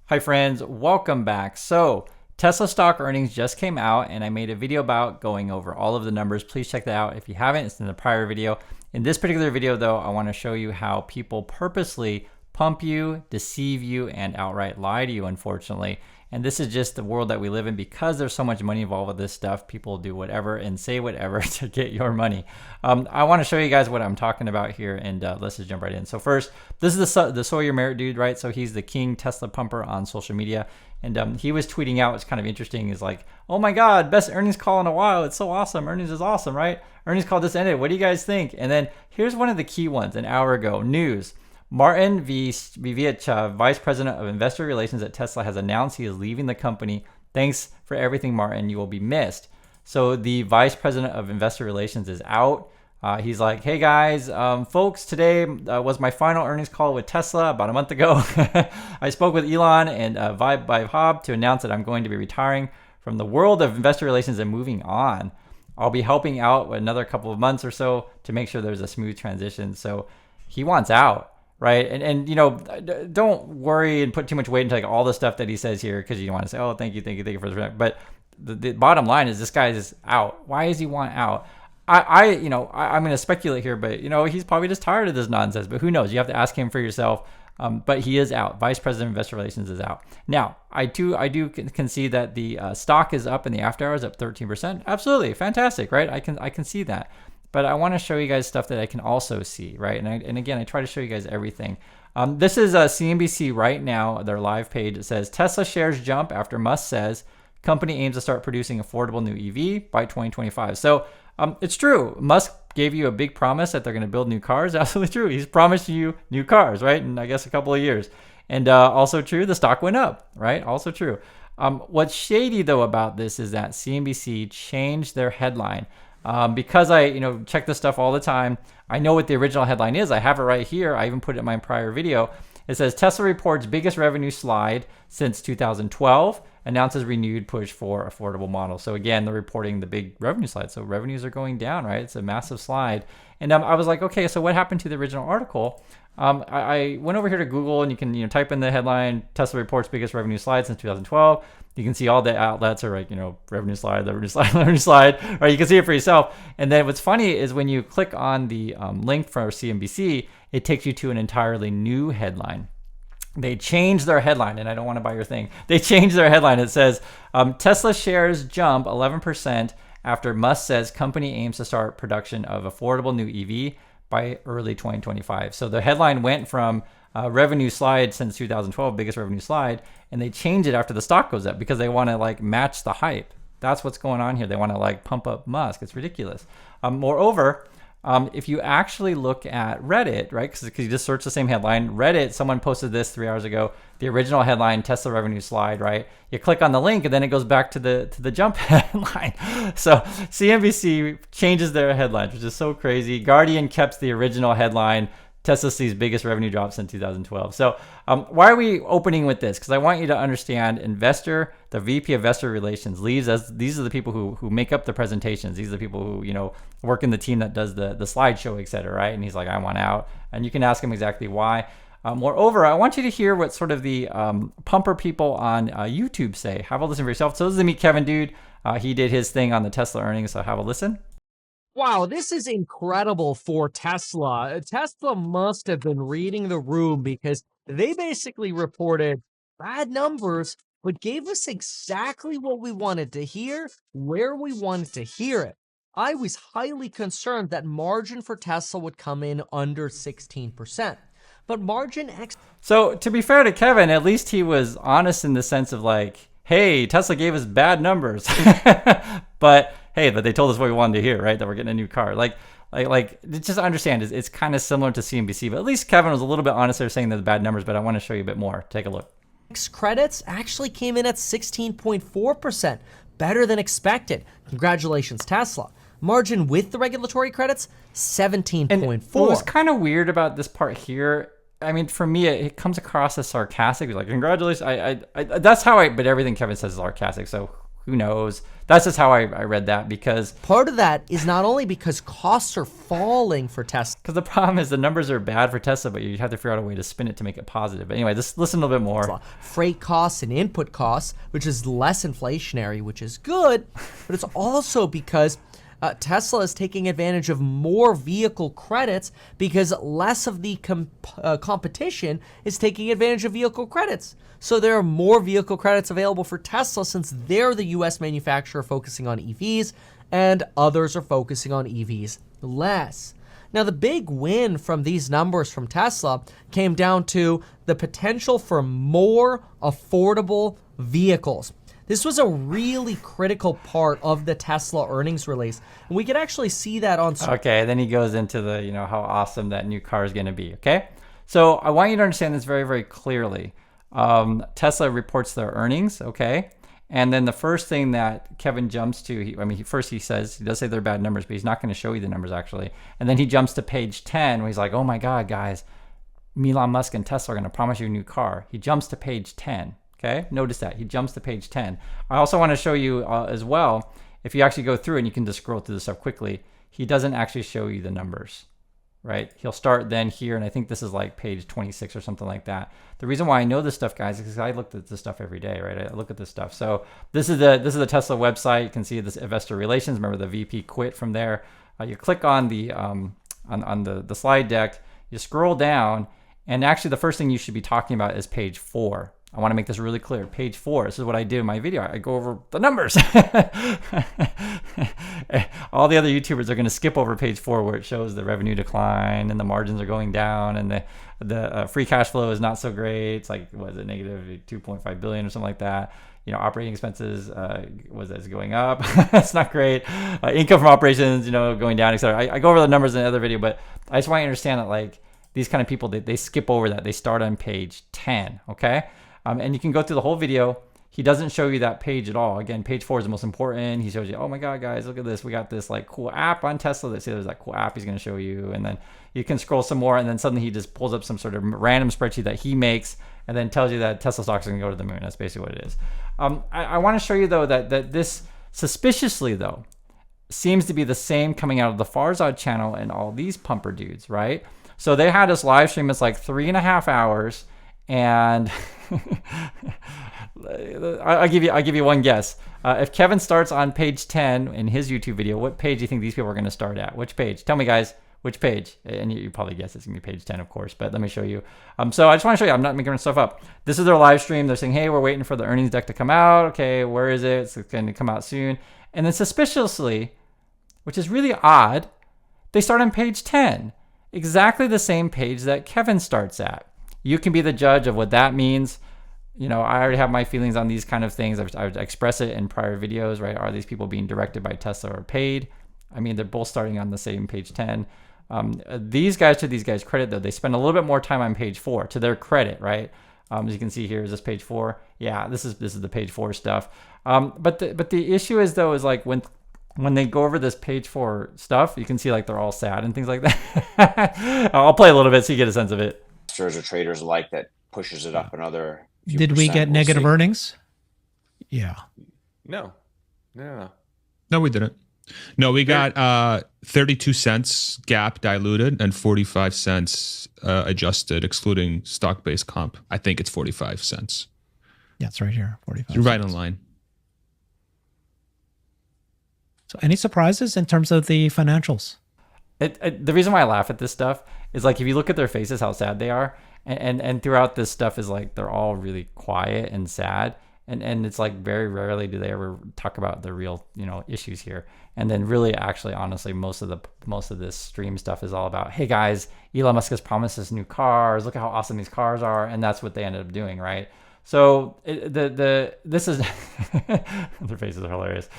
Hi friends, welcome back. So Tesla stock earnings just came out and I made a video about going over all of the numbers. Please check that out. If you haven't, it's in the prior video. In this particular video though, I want to show you how people purposely pump you, deceive you, and outright lie to you, unfortunately. And this is just the world that we live in because there's so much money involved with this stuff. People do whatever and say whatever to get your money. I want to show you guys what I'm talking about here, and let's just jump right in. So first, this is the Sawyer Merritt dude, right? So he's the king Tesla pumper on social media. And he was tweeting out, it's kind of interesting, is like, oh my God, best earnings call in a while. It's so awesome. Earnings is awesome, right? Earnings call just ended. What do you guys think? And then here's one of the key ones, an hour ago, news. Martin Vivich, Vice President of Investor Relations at Tesla, has announced he is leaving the company. Thanks for everything, Martin. You will be missed. So the Vice President of Investor Relations is out. He's like, hey guys, folks, today was my final earnings call with Tesla about a month ago. I spoke with Elon and Vaibhav to announce that I'm going to be retiring from the world of investor relations and moving on. I'll be helping out another couple of months or so to make sure there's a smooth transition. So he wants out. Right. And, you know, don't worry and put too much weight into like all the stuff that he says here, because you want to say, oh, thank you for the respect. But the bottom line is this guy is out. Why does he want out? I'm going to speculate here, but, you know, he's probably just tired of this nonsense. But who knows? You have to ask him for yourself. But he is out. Vice President of Investor Relations is out. Now, I do concede that the stock is up in the after hours, up 13%. Absolutely. Fantastic. Right. I can see that. But I want to show you guys stuff that I can also see, right? And again, I try to show you guys everything. This is CNBC right now, their live page. It says, Tesla shares jump after Musk says company aims to start producing affordable new EV by 2025. So it's true. Musk gave you a big promise that they're going to build new cars. Absolutely true. He's promised you new cars, right? In, I guess, a couple of years. And also true, the stock went up, right? Also true. What's shady, though, about this is that CNBC changed their headline. Because I, check this stuff all the time, I know what the original headline is. I have it right here. I even put it in my prior video. It says, Tesla reports biggest revenue slide since 2012, announces renewed push for affordable models. So again, they're reporting the big revenue slide. So revenues are going down, right? It's a massive slide. And I was like, okay, so what happened to the original article? I went over here to Google, and you can type in the headline, Tesla reports biggest revenue slide since 2012. You can see all the outlets are like, revenue slide, revenue slide, revenue slide, right? You can see it for yourself. And then what's funny is when you click on the link for CNBC, it takes you to an entirely new headline. They changed their headline, and I don't want to buy your thing. They changed their headline. It says, Tesla shares jump 11% after Musk says company aims to start production of affordable new EV by early 2025. So the headline went from revenue slide since 2012, biggest revenue slide, and they change it after the stock goes up because they want to like match the hype. That's what's going on here. They want to like pump up Musk. It's ridiculous. Moreover, if you actually look at Reddit, right, because you just search the same headline, Reddit, someone posted this 3 hours ago, the original headline, Tesla revenue slide, right? You click on the link and then it goes back to the jump headline. So CNBC changes their headlines, which is so crazy. Guardian kept the original headline, Tesla sees biggest revenue drop since 2012. So why are we opening with this? Because I want you to understand the VP of Investor Relations leaves as these are the people who make up the presentations. These are the people who, work in the team that does the slideshow, et cetera, right? And he's like, I want out. And you can ask him exactly why. Moreover, I want you to hear what sort of the pumper people on YouTube say. Have a listen for yourself. So this is the Meet Kevin dude. He did his thing on the Tesla earnings, so have a listen. Wow, this is incredible for Tesla. Tesla must have been reading the room because they basically reported bad numbers, but gave us exactly what we wanted to hear, where we wanted to hear it. I was highly concerned that margin for Tesla would come in under 16%. But So to be fair to Kevin, at least he was honest in the sense of like, hey, Tesla gave us bad numbers. But they told us what we wanted to hear, right? That we're getting a new car. Like just understand, it's kind of similar to CNBC, but at least Kevin was a little bit honest there saying they're the bad numbers, but I want to show you a bit more. Take a look. Credits actually came in at 16.4%, better than expected. Congratulations, Tesla. Margin with the regulatory credits, 17.4%. And what was kind of weird about this part here, I mean, for me, it comes across as sarcastic. Like, congratulations. I that's how but everything Kevin says is sarcastic. So Who knows? That's just how I read that, because Part of that is not only because costs are falling for Tesla. the problem is the numbers are bad for Tesla, but you have to figure out a way to spin it to make it positive. But anyway, just listen a little bit more. Freight costs and input costs, which is less inflationary, which is good, but it's also because Tesla is taking advantage of more vehicle credits because less of the competition is taking advantage of vehicle credits. So there are more vehicle credits available for Tesla since they're the US manufacturer focusing on EVs and others are focusing on EVs less. Now, the big win from these numbers from Tesla came down to the potential for more affordable vehicles. This was a really critical part of the Tesla earnings release. And we could actually see that on... Okay, then he goes into the, you know, how awesome that new car is going to be, okay? So I want you to understand this very, very clearly. Tesla reports their earnings, okay? And then the first thing that Kevin jumps to, first he says, he does say they're bad numbers, but he's not going to show you the numbers actually. And then he jumps to page 10 where he's like, oh my God, guys, Elon Musk and Tesla are going to promise you a new car. He jumps to page 10, okay? Notice that. He jumps to page 10. I also want to show you as well, if you actually go through and you can just scroll through this stuff quickly, he doesn't actually show you the numbers, right? He'll start then here, and I think this is like page 26 or something like that. The reason why I know this stuff, guys, is because I looked at this stuff every day, right? I look at this stuff. So this is the Tesla website. You can see this investor relations. Remember, the VP quit from there. You click on the on the slide deck. You scroll down, and actually the first thing you should be talking about is page 4. I want to make this really clear. Page 4, this is what I do in my video. I go over the numbers. All the other YouTubers are going to skip over page 4 where it shows the revenue decline and the margins are going down and the free cash flow is not so great. It's like, what is it, negative 2.5 billion or something like that. You know, operating expenses is going up. It's not great. Income from operations, you know, going down, etc. I go over the numbers in the other video, but I just want you to understand that, like, these kind of people, they skip over that. They start on page 10, okay? And you can go through the whole video. He doesn't show you that page at all. Again, page 4 is the most important. He shows you, oh my God, guys, look at this. We got this like cool app on Tesla. They say there's that cool app he's going to show you. And then you can scroll some more. And then suddenly he just pulls up some sort of random spreadsheet that he makes and then tells you that Tesla stocks are going to go to the moon. That's basically what it is. I want to show you, though, that this suspiciously, though, seems to be the same coming out of the Farzad channel and all these pumper dudes, right? So they had this live stream. It's like 3.5 hours. And I'll give you one guess. If Kevin starts on page 10 in his YouTube video, what page do you think these people are going to start at? Which page? Tell me, guys, which page? And you probably guess it's going to be page 10, of course, but let me show you. So I just want to show you, I'm not making stuff up. This is their live stream. They're saying, hey, we're waiting for the earnings deck to come out. Okay, where is it? It's going to come out soon. And then suspiciously, which is really odd, they start on page 10, exactly the same page that Kevin starts at. You can be the judge of what that means. You know, I already have my feelings on these kind of things. I've expressed it in prior videos, right? Are these people being directed by Tesla or paid? I mean, they're both starting on the same page 10. These guys, to these guys' credit, though, they spend a little bit more time on page 4, to their credit, right? As you can see here, is this page 4? Yeah, this is the page 4 stuff. But the issue is, though, is like when they go over this page 4 stuff, you can see like they're all sad and things like that. I'll play a little bit so you get a sense of it. Or traders alike that pushes it up another few Did we get negative see. earnings? Yeah. No, we didn't. No, we got 32 cents gap diluted and 45 cents adjusted, excluding stock-based comp. I think it's 45 cents. Yeah, it's right here. 45 You're right cents. on line. So any surprises in terms of the financials? The reason why I laugh at this stuff is, like, if you look at their faces, how sad they are, and throughout this stuff is like they're all really quiet and sad, and it's like very rarely do they ever talk about the real, you know, issues here. And then really, actually, honestly, most of this stream stuff is all about, hey guys, Elon Musk has promised us new cars. Look at how awesome these cars are, and that's what they ended up doing, right? So this is their faces are hilarious.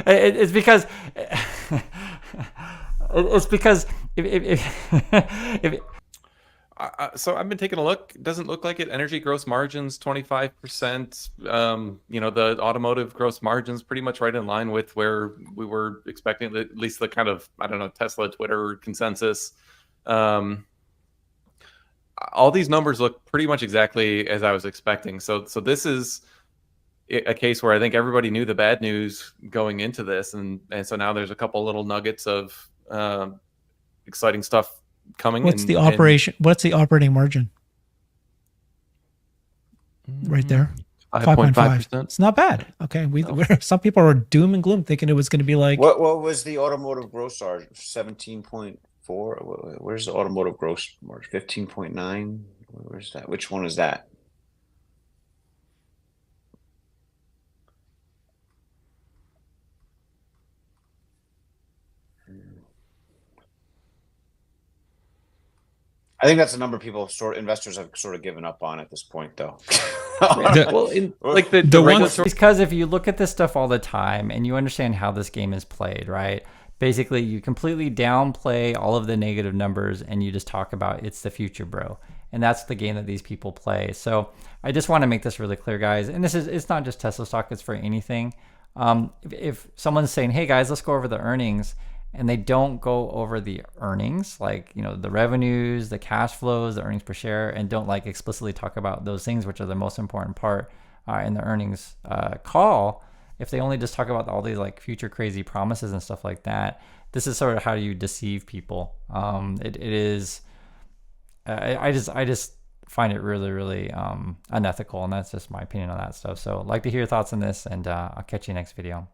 It's because if so I've been taking a look. It doesn't look like it. Energy gross margins 25%. You know, the automotive gross margins pretty much right in line with where we were expecting, at least the kind of, I don't know, Tesla Twitter consensus. all these numbers look pretty much exactly as I was expecting. So this is a case where I think everybody knew the bad news going into this, and so now there's a couple little nuggets of exciting stuff coming. What's the operation? What's the operating margin? Right there. 5.5%. It's not bad. Okay, some people were doom and gloom thinking it was going to be like. What was the automotive gross margin? 17.4. Where's the automotive gross margin? 15.9. Where's that? Which one is that? I think that's a number people investors have sort of given up on at this point, though. Well, like the regulatory. Because if you look at this stuff all the time and you understand how this game is played, right? Basically, you completely downplay all of the negative numbers and you just talk about it's the future, bro. And that's the game that these people play. So I just want to make this really clear, guys. And it's not just Tesla stock, it's for anything. If someone's saying, hey guys, let's go over the earnings, and they don't go over the earnings, like, you know, the revenues, the cash flows, the earnings per share, and don't like explicitly talk about those things, which are the most important part in the earnings call. If they only just talk about all these like future crazy promises and stuff like that, this is sort of how you deceive people. It is, I just find it really, really unethical, and that's just my opinion on that stuff. So I'd like to hear your thoughts on this, and I'll catch you next video.